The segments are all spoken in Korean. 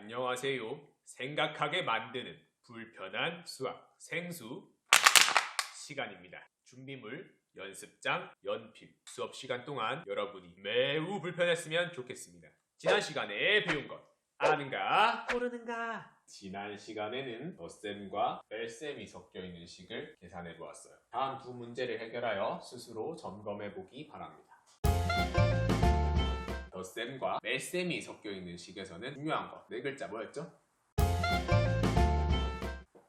안녕하세요. 생각하게 만드는 불편한 수학 생수 시간입니다. 준비물, 연습장, 연필. 수업 시간 동안 여러분이 매우 불편했으면 좋겠습니다. 지난 시간에 배운 것 아는가 모르는가? 지난 시간에는 덧셈과 뺄셈이 섞여 있는 식을 계산해 보았어요. 다음 두 문제를 해결하여 스스로 점검해 보기 바랍니다. 덧셈과 뺄셈이 섞여 있는 식에서는 중요한 것 네 글자 뭐였죠?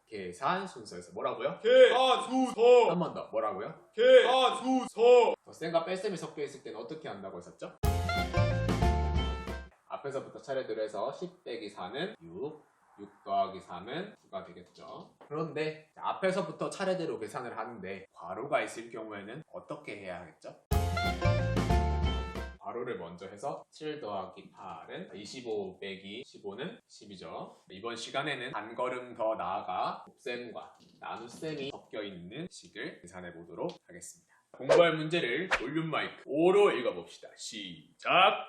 계산 순서에서 뭐라고요? 계산순서. 한 번 더 뭐라고요? 계산순서. 덧셈과 뺄셈이 섞여 있을 때는 어떻게 한다고 했었죠? 앞에서부터 차례대로 해서 10 빼기 4는 6, 6 더하기 3은 9가 되겠죠. 그런데 앞에서부터 차례대로 계산을 하는데 괄호가 있을 경우에는 어떻게 해야 하겠죠? 괄호를 먼저 해서 7 더하기 8은 25 빼기 15는 10이죠. 이번 시간에는 한 걸음 더 나아가 곱셈과 나눗셈이 섞여 있는 식을 계산해 보도록 하겠습니다. 공부할 문제를 볼륨 마이크 5로 읽어봅시다. 시작!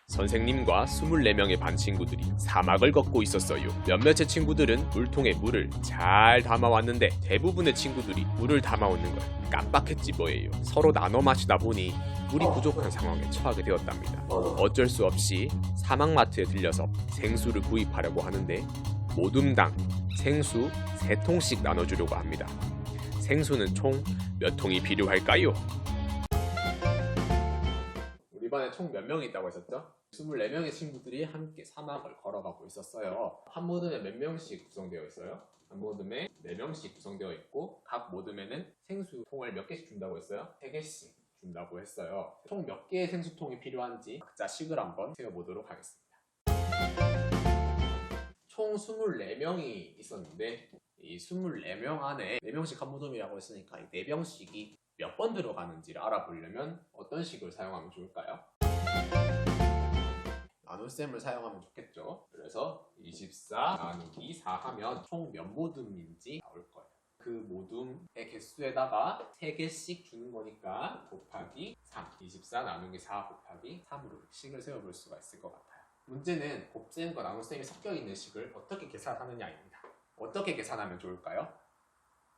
선생님과 24명의 반 친구들이 사막을 걷고 있었어요. 몇몇의 친구들은 물통에 물을 잘 담아왔는데 대부분의 친구들이 물을 담아오는 걸 깜빡했지 뭐예요. 서로 나눠 마시다 보니 물이 부족한 상황에 처하게 되었답니다. 어쩔 수 없이 사막마트에 들려서 생수를 구입하려고 하는데 모둠당 생수 3통씩 나눠주려고 합니다. 생수는 총 몇 통이 필요할까요? 우리 반에 총 몇 명이 있다고 했었죠? 24명의 친구들이 함께 사막을 걸어가고 있었어요. 한 모듬에 몇 명씩 구성되어 있어요? 한 모듬에 4명씩 구성되어 있고 각 모듬에는 생수통을 몇 개씩 준다고 했어요? 3개씩 준다고 했어요. 총 몇 개의 생수통이 필요한지 각자 식을 한번 세워보도록 하겠습니다. 총 24명이 있었는데 이 24명 안에 4명씩 한 모듬이라고 했으니까 이 4병씩이 몇 번 들어가는지를 알아보려면 어떤 식을 사용하면 좋을까요? 나눗셈을 사용하면 좋겠죠. 그래서 24 나누기 4 하면 총 몇 모듬인지 나올 거예요. 그 모둠의 개수에다가 3개씩 주는 거니까 곱하기 3 24 나누기 4 곱하기 3으로 식을 세워볼 수가 있을 것 같아요. 문제는 곱셈과 나눗셈이 섞여 있는 식을 어떻게 계산하느냐입니다. 어떻게 계산하면 좋을까요?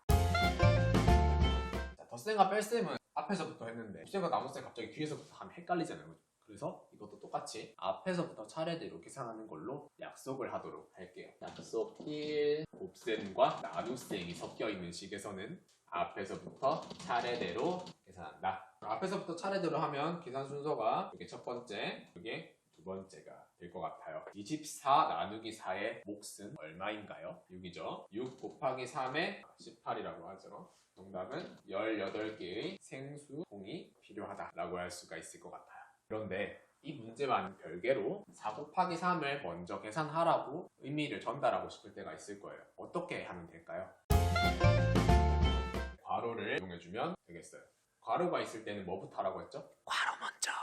자, 덧셈과 뺄셈은 앞에서부터 했는데 곱셈과 나눗셈 갑자기 뒤에서부터 하면 헷갈리잖아요. 그래서 이것도 똑같이 앞에서부터 차례대로 계산하는 걸로 약속을 하도록 할게요. 약속 1. 곱셈과 나눗셈이 섞여 있는 식에서는 앞에서부터 차례대로 계산한다. 앞에서부터 차례대로 하면 계산 순서가 이게 첫 번째, 이게 두 번째가 될 것 같아요. 24 나누기 4의 몫은 얼마인가요? 6이죠. 6 곱하기 3의 18이라고 하죠. 정답은 18개의 생수통이 필요하다라고 할 수가 있을 것 같아요. 그런데 이 문제와는 별개로 4 곱하기 3을 먼저 계산하라고 의미를 전달하고 싶을 때가 있을 거예요. 어떻게 하면 될까요? 괄호를 이용해주면 되겠어요. 괄호가 있을 때는 뭐부터 하라고 했죠?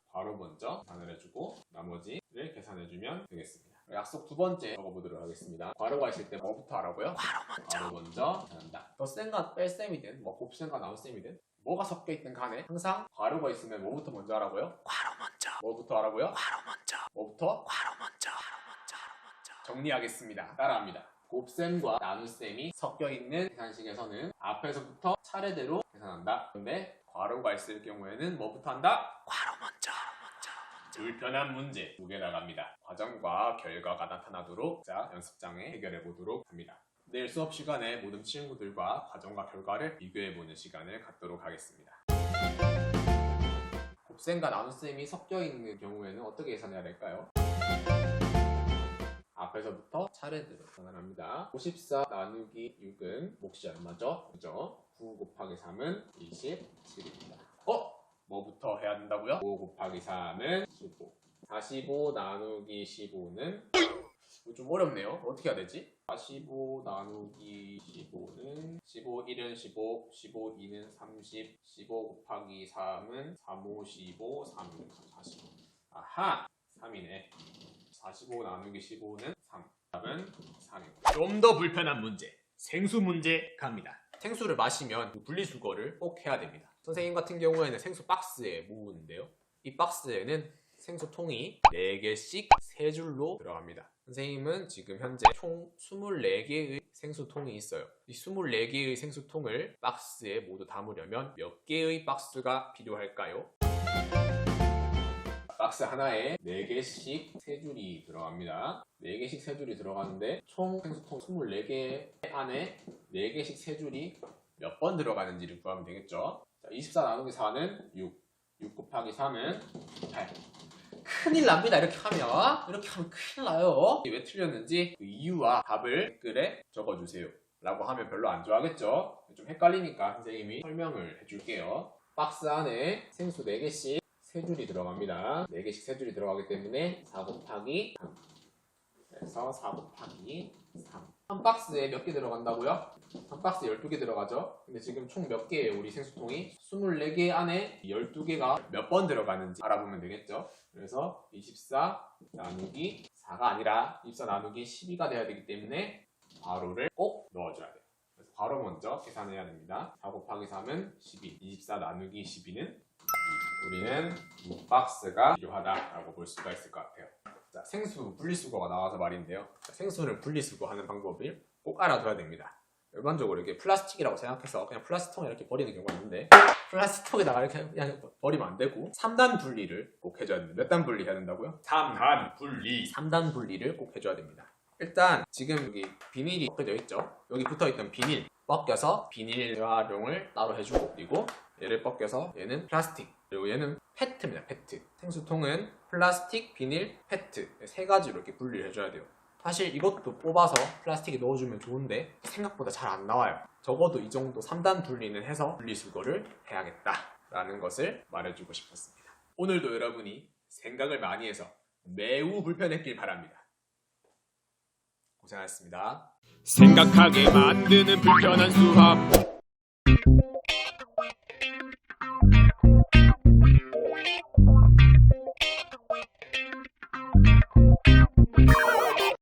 괄호 먼저 계산을 해주고 나머지를 계산해주면 되겠습니다. 약속 두 번째 적어보도록 하겠습니다. 괄호가 있을 때 뭐부터 하라고요? 괄호 먼저 계산한다. 덧셈과 뺄셈이든 곱셈과 나눗셈이든 뭐가 섞여 있든 간에 항상 괄호가 있으면 뭐부터 먼저 하라고요? 괄호 먼저. 뭐부터 하라고요? 괄호 먼저. 뭐부터? 괄호 먼저. 정리하겠습니다. 따라합니다. 곱셈과 나눗셈이 섞여 있는 계산식에서는 앞에서부터 차례대로 계산한다. 그런데 괄호가 있을 경우에는 뭐부터 한다? 괄호 먼저. 불편한 문제 2개 나갑니다. 과정과 결과가 나타나도록 자 연습장에 해결해 보도록 합니다. 내일 수업 시간에 모든 친구들과 과정과 결과를 비교해보는 시간을 갖도록 하겠습니다. 곱셈과 나눗셈이 섞여 있는 경우에는 어떻게 계산해야 될까요? 앞에서부터 차례대로 계산을 합니다. 54 나누기 6은 몫이 얼마죠? 그죠? 9 곱하기 3은 27입니다. 뭐부터 해야 된다고요? 5 곱하기 3은 15. 45 나누기 15는 좀 어렵네요. 어떻게 해야 되지? 45 나누기 15는 15, 1은 15, 15, 2는 30, 15 곱하기 3은 3, 5, 15, 3은 45. 아하! 3이네. 45 나누기 15는 3. 답은 3입니다. 좀 더 불편한 문제. 생수 문제 갑니다. 생수를 마시면 분리수거를 꼭 해야 됩니다. 선생님 같은 경우에는 생수 박스에 모으는데요. 이 박스에는 생수통이 4개씩 3줄로 들어갑니다. 선생님은 지금 현재 총 24개의 생수통이 있어요. 이 24개의 생수통을 박스에 모두 담으려면 몇 개의 박스가 필요할까요? 박스 하나에 4개씩 3줄이 들어갑니다. 4개씩 3줄이 들어가는데 총 생수통 24개 안에 4개씩 3줄이 몇 번 들어가는지를 구하면 되겠죠. 자, 24 나누기 4는 6, 6 곱하기 3은 8. 큰일 납니다. 이렇게 하면 큰일 나요. 왜 틀렸는지 그 이유와 답을 댓글에 적어주세요 라고 하면 별로 안 좋아하겠죠. 좀 헷갈리니까 선생님이 설명을 해줄게요. 박스 안에 생수 4개씩 3줄이 들어갑니다. 4개씩 3줄이 들어가기 때문에 4 곱하기 3. 그래서 4 곱하기 3. 한 박스에 몇 개 들어간다고요? 한 박스에 12개 들어가죠? 근데 지금 총 몇 개예요? 우리 생수통이? 24개 안에 12개가 몇 번 들어가는지 알아보면 되겠죠? 그래서 24 나누기 4가 아니라 24 나누기 12가 돼야 되기 때문에 괄호를 꼭 넣어줘야 돼요. 그래서 괄호 먼저 계산해야 됩니다. 4 곱하기 3은 12, 24 나누기 12는 2. 우리는 6박스가 필요하다라고 볼 수가 있을 것 같아요. 자, 생수 분리수거가 나와서 말인데요. 자, 생수를 분리수거하는 방법을 꼭 알아둬야 됩니다. 일반적으로 이렇게 플라스틱이라고 생각해서 그냥 플라스틱통에 이렇게 버리는 경우가 있는데 플라스틱통에다가 이렇게 그냥 버리면 안 되고 3단 분리를 꼭 해줘야 됩니다. 몇 단 분리해야 된다고요? 3단 분리. 3단 분리를 꼭 해줘야 됩니다. 일단 지금 여기 비닐이 벗겨져 있죠? 여기 붙어있던 비닐 벗겨서 비닐 재활용을 따로 해주고, 그리고 얘를 벗겨서 얘는 플라스틱, 그리고 얘는 페트입니다. 페트. 생수통은 플라스틱, 비닐, 페트 3가지로 이렇게 분리를 해줘야 돼요. 사실 이것도 뽑아서 플라스틱에 넣어주면 좋은데 생각보다 잘 안 나와요. 적어도 이 정도 3단 분리는 해서 분리수거를 해야겠다라는 것을 말해주고 싶었습니다. 오늘도 여러분이 생각을 많이 해서 매우 불편했길 바랍니다. 고생하셨습니다. 생각하게 만드는 불편한 수학.